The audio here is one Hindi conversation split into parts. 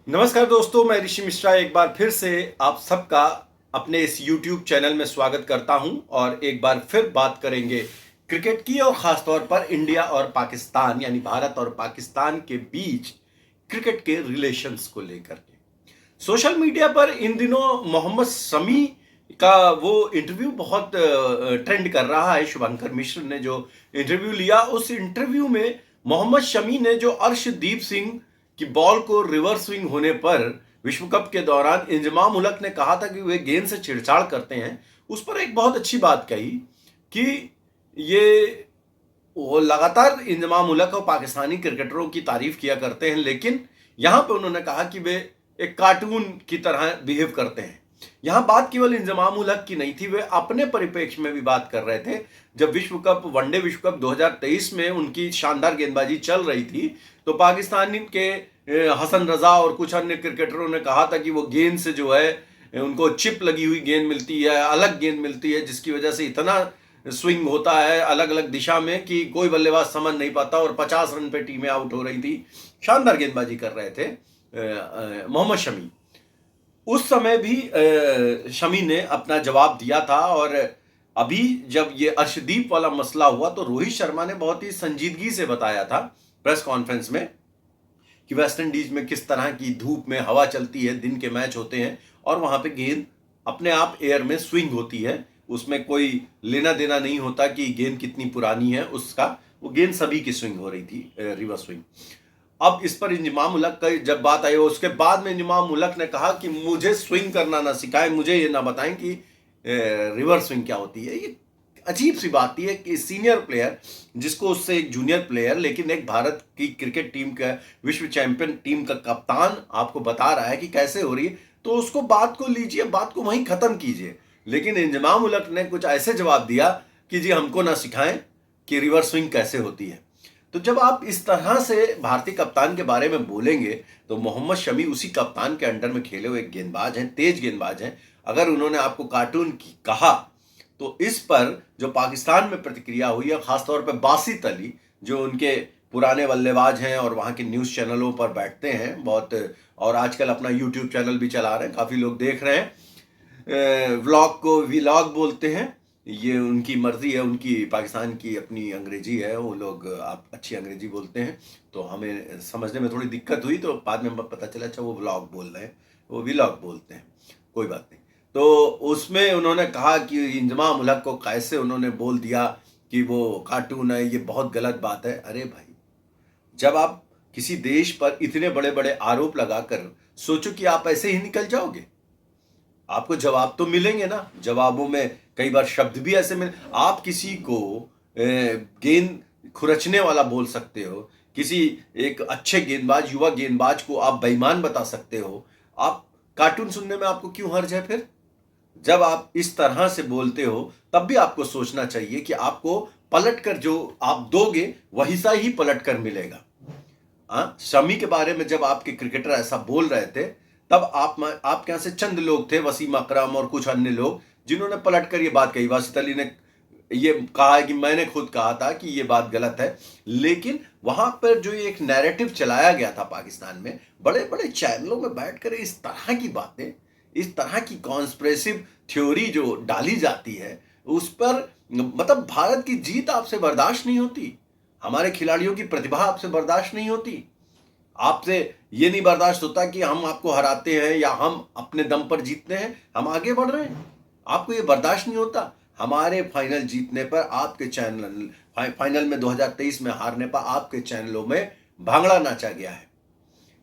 नमस्कार दोस्तों, मैं ऋषि मिश्रा एक बार फिर से आप सबका अपने इस YouTube चैनल में स्वागत करता हूं और एक बार फिर बात करेंगे क्रिकेट की और ख़ास तौर पर इंडिया और पाकिस्तान यानी भारत और पाकिस्तान के बीच क्रिकेट के रिलेशंस को लेकर के। सोशल मीडिया पर इन दिनों मोहम्मद शमी का वो इंटरव्यू बहुत ट्रेंड कर रहा है। शुभंकर मिश्र ने जो इंटरव्यू लिया, उस इंटरव्यू में मोहम्मद शमी ने जो अर्शदीप सिंह की बॉल को रिवर्स स्विंग होने पर विश्व कप के दौरान इंजमाम उलक ने कहा था कि वे गेंद से छेड़छाड़ करते हैं, उस पर एक बहुत अच्छी बात कही कि ये वो लगातार इंजमाम उलक और पाकिस्तानी क्रिकेटरों की तारीफ किया करते हैं, लेकिन यहां पे उन्होंने कहा कि वे एक कार्टून की तरह बिहेव करते हैं। यहां बात केवल इंजमाम उलक की नहीं थी, वे अपने परिप्रेक्ष्य में भी बात कर रहे थे। जब विश्व कप वनडे विश्व कप 2023 में उनकी शानदार गेंदबाजी चल रही थी, तो पाकिस्तानी के हसन रजा और कुछ अन्य क्रिकेटरों ने कहा था कि वो गेंद से जो है उनको चिप लगी हुई गेंद मिलती है, अलग गेंद मिलती है, जिसकी वजह से इतना स्विंग होता है अलग अलग दिशा में कि कोई बल्लेबाज समझ नहीं पाता, और 50 रन पे टीमें आउट हो रही थी। शानदार गेंदबाजी कर रहे थे मोहम्मद शमी। उस समय भी शमी ने अपना जवाब दिया था, और अभी जब ये अर्शदीप वाला मसला हुआ तो रोहित शर्मा ने बहुत ही संजीदगी से बताया था प्रेस कॉन्फ्रेंस में कि वेस्ट इंडीज में किस तरह की धूप में हवा चलती है, दिन के मैच होते हैं और वहां पे गेंद अपने आप एयर में स्विंग होती है, उसमें कोई लेना देना नहीं होता कि गेंद कितनी पुरानी है उसका, वो गेंद सभी की स्विंग हो रही थी, रिवर्स स्विंग। अब इस पर इंजमाम उलक का जब बात आई, उसके बाद में इंजमाम उलक ने कहा कि मुझे स्विंग करना ना सिखाएं, मुझे ये ना बताएं कि रिवर्स स्विंग क्या होती है। ये अजीब सी बात थी कि सीनियर प्लेयर, जिसको उससे एक जूनियर प्लेयर, लेकिन एक भारत की क्रिकेट टीम का विश्व चैंपियन टीम का कप्तान आपको बता रहा है कि कैसे हो रही है, तो उसको बात को लीजिए, बात को वहीं खत्म कीजिए। लेकिन इंजमाम उलक ने कुछ ऐसे जवाब दिया कि जी हमको ना सिखाएं कि रिवर्स स्विंग कैसे होती है। तो जब आप इस तरह से भारतीय कप्तान के बारे में बोलेंगे, तो मोहम्मद शमी उसी कप्तान के अंडर में खेले हुए एक गेंदबाज हैं, तेज गेंदबाज हैं। अगर उन्होंने आपको कार्टून की कहा, तो इस पर जो पाकिस्तान में प्रतिक्रिया हुई है, खासतौर पर बासित अली जो उनके पुराने बल्लेबाज हैं और वहाँ के न्यूज़ चैनलों पर बैठते हैं बहुत, और आजकल अपना यूट्यूब चैनल भी चला रहे हैं, काफ़ी लोग देख रहे हैं, व्लॉग को वीलॉग बोलते हैं, ये उनकी मर्जी है, उनकी पाकिस्तान की अपनी अंग्रेजी है, वो लोग आप अच्छी अंग्रेजी बोलते हैं, तो हमें समझने में थोड़ी दिक्कत हुई, तो बाद में पता चला अच्छा वो व्लॉग बोल रहे हैं, वो वीलॉग बोलते हैं, कोई बात नहीं। तो उसमें उन्होंने कहा कि इंजमाम उलक को कैसे उन्होंने बोल दिया कि वो कार्टून है, ये बहुत गलत बात है। अरे भाई, जब आप किसी देश पर इतने बड़े बड़े आरोप लगाकर सोचो कि आप ऐसे ही निकल जाओगे, आपको जवाब तो मिलेंगे ना। जवाबों में कई बार शब्द भी ऐसे मिले, आप किसी को गेंद खुरचने वाला बोल सकते हो, किसी एक अच्छे गेंदबाज युवा गेंदबाज को आप बेईमान बता सकते हो, आप कार्टून सुनने में आपको क्यों हर्ज है? फिर जब आप इस तरह से बोलते हो, तब भी आपको सोचना चाहिए कि आपको पलट कर जो आप दोगे वही सा ही पलट कर मिलेगा। शमी के बारे में जब आपके क्रिकेटर ऐसा बोल रहे थे, तब आपके यहाँ से चंद लोग थे, वसीम अकरम और कुछ अन्य लोग, जिन्होंने पलट कर ये बात कही। वासित अली ने ये कहा है कि मैंने खुद कहा था कि ये बात गलत है, लेकिन वहां पर जो एक नैरेटिव चलाया गया था पाकिस्तान में, बड़े बड़े चैनलों में बैठकर इस तरह की बातें, इस तरह की कॉन्स्पिरेसिव थ्योरी जो डाली जाती है, उस पर मतलब भारत की जीत आपसे बर्दाश्त नहीं होती, हमारे खिलाड़ियों की प्रतिभा आपसे बर्दाश्त नहीं होती, आपसे ये नहीं बर्दाश्त होता कि हम आपको हराते हैं या हम अपने दम पर जीतते हैं, हम आगे बढ़ रहे हैं, आपको ये बर्दाश्त नहीं होता। हमारे फाइनल जीतने पर आपके चैनल, फाइनल में 2023 में हारने पर आपके चैनलों में भांगड़ा नाचा गया है,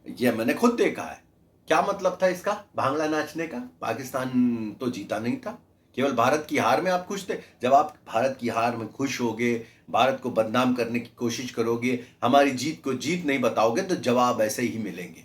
यह मैंने खुद देखा है। क्या मतलब था इसका भांगड़ा नाचने का? पाकिस्तान तो जीता नहीं था, केवल भारत की हार में आप खुश थे। जब आप भारत की हार में खुश होगे, भारत को बदनाम करने की कोशिश करोगे, हमारी जीत को जीत नहीं बताओगे, तो जवाब ऐसे ही मिलेंगे।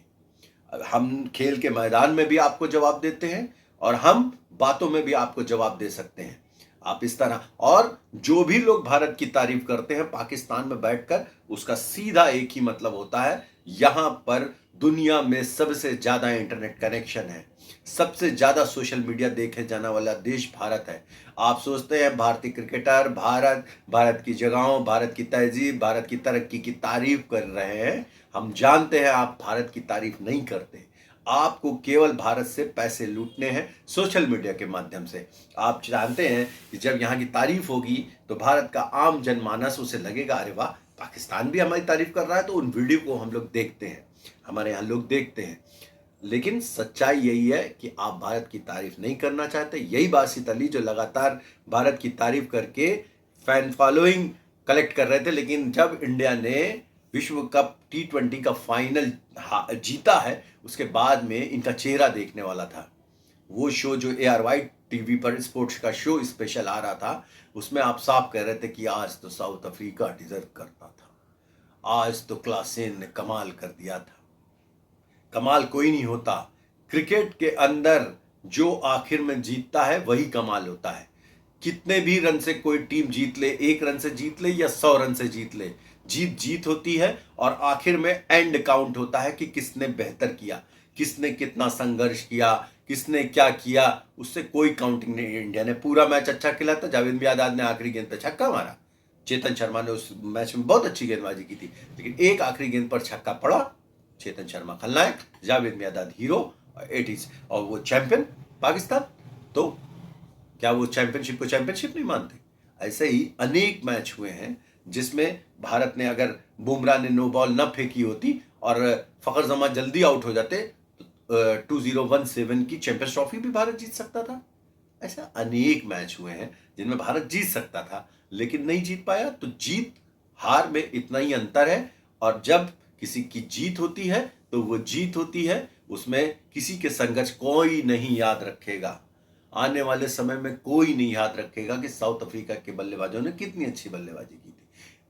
हम खेल के मैदान में भी आपको जवाब देते हैं और हम बातों में भी आपको जवाब दे सकते हैं। आप इस तरह, और जो भी लोग भारत की तारीफ करते हैं पाकिस्तान में बैठकर, उसका सीधा एक ही मतलब होता है, यहां पर दुनिया में सबसे ज्यादा इंटरनेट कनेक्शन है, सबसे ज्यादा सोशल मीडिया देखे जाने वाला देश भारत है। आप सोचते हैं भारतीय क्रिकेटर भारत की जगहों, भारत की तहजीब, भारत की तरक्की की तारीफ कर रहे हैं, हम जानते हैं आप भारत की तारीफ नहीं करते। आपको केवल भारत से पैसे लूटने हैं सोशल मीडिया के माध्यम से। आप जानते हैं कि जब यहाँ की तारीफ होगी तो भारत का आम जनमानस उसे लगेगा अरे वाह, पाकिस्तान भी हमारी तारीफ कर रहा है, तो उन वीडियो को हम लोग देखते हैं, हमारे यहाँ लोग देखते हैं। लेकिन सच्चाई यही है कि आप भारत की तारीफ नहीं करना चाहते। यही बासित अली जो लगातार भारत की तारीफ करके फैन फॉलोइंग कलेक्ट कर रहे थे, लेकिन जब इंडिया ने विश्व कप T20 का फाइनल जीता है उसके बाद में इनका चेहरा देखने वाला था। वो शो जो ARY टीवी पर स्पोर्ट्स का शो स्पेशल आ रहा था, उसमें आप साफ कह रहे थे कि आज तो साउथ अफ्रीका डिजर्व करता था, आज तो क्लासेन ने कमाल कर दिया था। कमाल कोई नहीं होता, क्रिकेट के अंदर जो आखिर में जीतता है वही कमाल होता है। कितने भी रन से कोई टीम जीत ले, 1 रन से जीत ले या 100 रन से जीत ले, जीत जीत होती है और आखिर में एंड काउंट होता है कि किसने बेहतर किया, किसने कितना संघर्ष किया, किसने क्या किया, उससे कोई काउंटिंग नहीं। इंडिया ने पूरा मैच अच्छा खेला था, जावेद मियांदाद ने आखिरी गेंद पर छक्का मारा, चेतन शर्मा ने उस मैच में बहुत अच्छी गेंदबाजी की थी, लेकिन एक आखिरी गेंद पर छक्का पड़ा। चेतन शर्मा खलनायक, जावेद मियांदाद हीरो, और वो चैंपियन पाकिस्तान। तो क्या वो चैंपियनशिप को चैंपियनशिप नहीं मानते? ऐसे ही अनेक मैच हुए हैं जिसमें भारत ने, अगर बुमराह ने नो बॉल न फेंकी होती और फखर जमान जल्दी आउट हो जाते तो 2017 की चैंपियंस ट्रॉफी भी भारत जीत सकता था। ऐसा अनेक मैच हुए हैं जिनमें भारत जीत सकता था लेकिन नहीं जीत पाया। तो जीत हार में इतना ही अंतर है, और जब किसी की जीत होती है तो वो जीत होती है, उसमें किसी के संघर्ष कोई नहीं याद रखेगा। आने वाले समय में कोई नहीं याद रखेगा कि साउथ अफ्रीका के बल्लेबाजों ने कितनी अच्छी बल्लेबाजी की थी।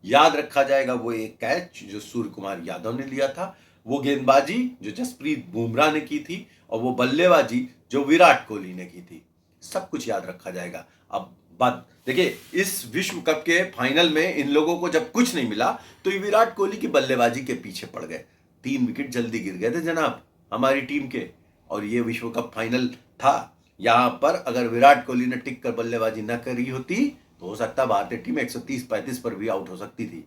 याद रखा जाएगा वो एक कैच जो सूर्य कुमार यादव ने लिया था, वो गेंदबाजी जो जसप्रीत बुमराह ने की थी, और वो बल्लेबाजी जो विराट कोहली ने की थी। सब कुछ याद रखा जाएगा। अब बात देखिए, इस विश्व कप के फाइनल में इन लोगों को जब कुछ नहीं मिला तो ये विराट कोहली की बल्लेबाजी के पीछे पड़ गए। 3 विकेट जल्दी गिर गए थे जनाब हमारी टीम के, और ये विश्व कप फाइनल था। यहां पर अगर विराट कोहली ने टिक कर बल्लेबाजी न करी होती तो हो सकता है भारतीय टीम 130-35 पर भी आउट हो सकती थी।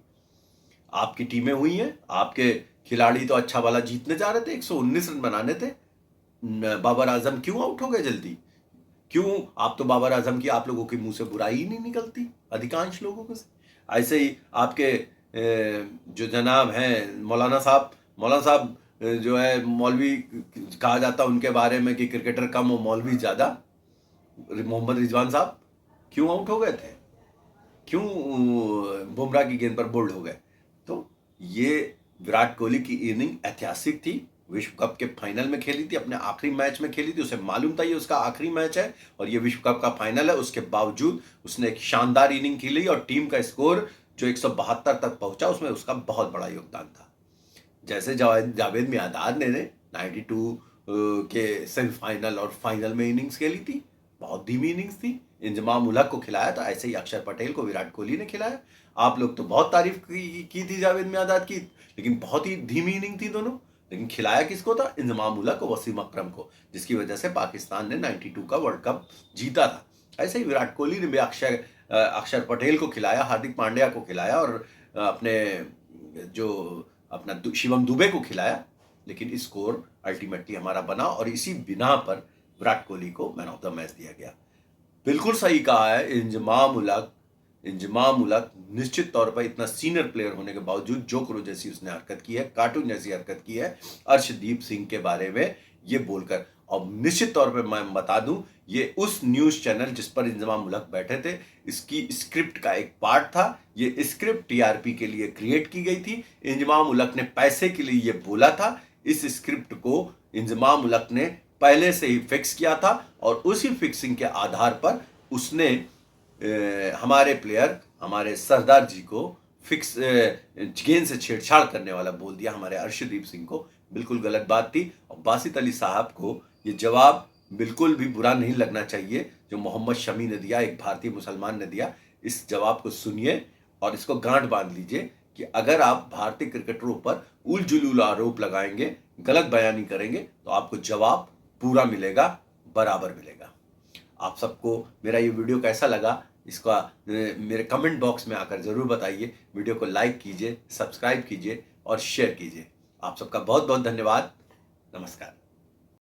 आपकी टीमें हुई हैं, आपके खिलाड़ी तो अच्छा वाला जीतने जा रहे थे, 119 रन बनाने थे। बाबर आजम क्यों आउट हो गए जल्दी? क्यों? आप तो बाबर आजम की, आप लोगों के मुंह से बुराई ही नहीं निकलती, अधिकांश लोगों को से। ऐसे ही आपके जो जनाब हैं मौलाना साहब जो है, मौलवी कहा जाता उनके बारे में कि क्रिकेटर कम और मौलवी ज्यादा, मोहम्मद रिजवान साहब क्यों आउट हो गए थे? क्यों बुमराह की गेंद पर बोल्ड हो गए? तो ये विराट कोहली की इनिंग ऐतिहासिक थी। विश्व कप के फाइनल में खेली थी, अपने आखिरी मैच में खेली थी, उसे मालूम था ये उसका आखिरी मैच है और ये विश्व कप का फाइनल है। उसके बावजूद उसने एक शानदार इनिंग खेली और टीम का स्कोर जो 172 तक पहुंचा उसमें उसका बहुत बड़ा योगदान था। जैसे जावेद मियांदाद ने 92 के सेमीफाइनल और फाइनल में इनिंग्स खेली थी, बहुत धीमी इनिंग्स थी, इंजमाम उल हक को खिलाया था। ऐसे ही अक्षर पटेल को विराट कोहली ने खिलाया। आप लोग तो बहुत तारीफ की थी जावेद मियांदाद की, लेकिन बहुत ही धीमी इनिंग थी दोनों। लेकिन खिलाया किसको था? इंजमाम उल हक और वसीम अकरम को, जिसकी वजह से पाकिस्तान ने 92 का वर्ल्ड कप जीता था। ऐसे ही विराट कोहली ने भी अक्षर पटेल को खिलाया, हार्दिक पांड्या को खिलाया और अपने जो अपना शिवम दुबे को खिलाया, लेकिन स्कोर अल्टीमेटली हमारा बना और इसी बिना पर विराट कोहली को मैन ऑफ द मैच दिया गया। बिल्कुल सही कहा है इंजमाम उल हक निश्चित तौर पर इतना सीनियर प्लेयर होने के बावजूद जोकरो जैसी उसने हरकत की है, कार्टून जैसी हरकत की है अर्शदीप सिंह के बारे में ये बोलकर। और निश्चित तौर पर मैं बता दूं, ये उस न्यूज चैनल जिस पर इंजमाम उल हक बैठे थे, इसकी स्क्रिप्ट का एक पार्ट था। ये स्क्रिप्ट टीआरपी के लिए क्रिएट की गई थी। इंजमाम उल हक ने पैसे के लिए ये बोला था। इस स्क्रिप्ट को इंजमाम उल हक ने पहले से ही फिक्स किया था और उसी फिक्सिंग के आधार पर उसने हमारे प्लेयर, हमारे सरदार जी को फिक्स गेंद से छेड़छाड़ करने वाला बोल दिया, हमारे अर्शदीप सिंह को। बिल्कुल गलत बात थी और बासित अली साहब को ये जवाब बिल्कुल भी बुरा नहीं लगना चाहिए जो मोहम्मद शमी ने दिया, एक भारतीय मुसलमान ने दिया। इस जवाब को सुनिए और इसको गांठ बांध लीजिए कि अगर आप भारतीय क्रिकेटरों पर उल जुलूल आरोप लगाएंगे, गलत बयानी करेंगे, तो आपको जवाब पूरा मिलेगा, बराबर मिलेगा। आप सबको मेरा ये वीडियो कैसा लगा, इसका मेरे कमेंट बॉक्स में आकर जरूर बताइए। वीडियो को लाइक कीजिए, सब्सक्राइब कीजिए और शेयर कीजिए। आप सबका बहुत बहुत धन्यवाद। नमस्कार।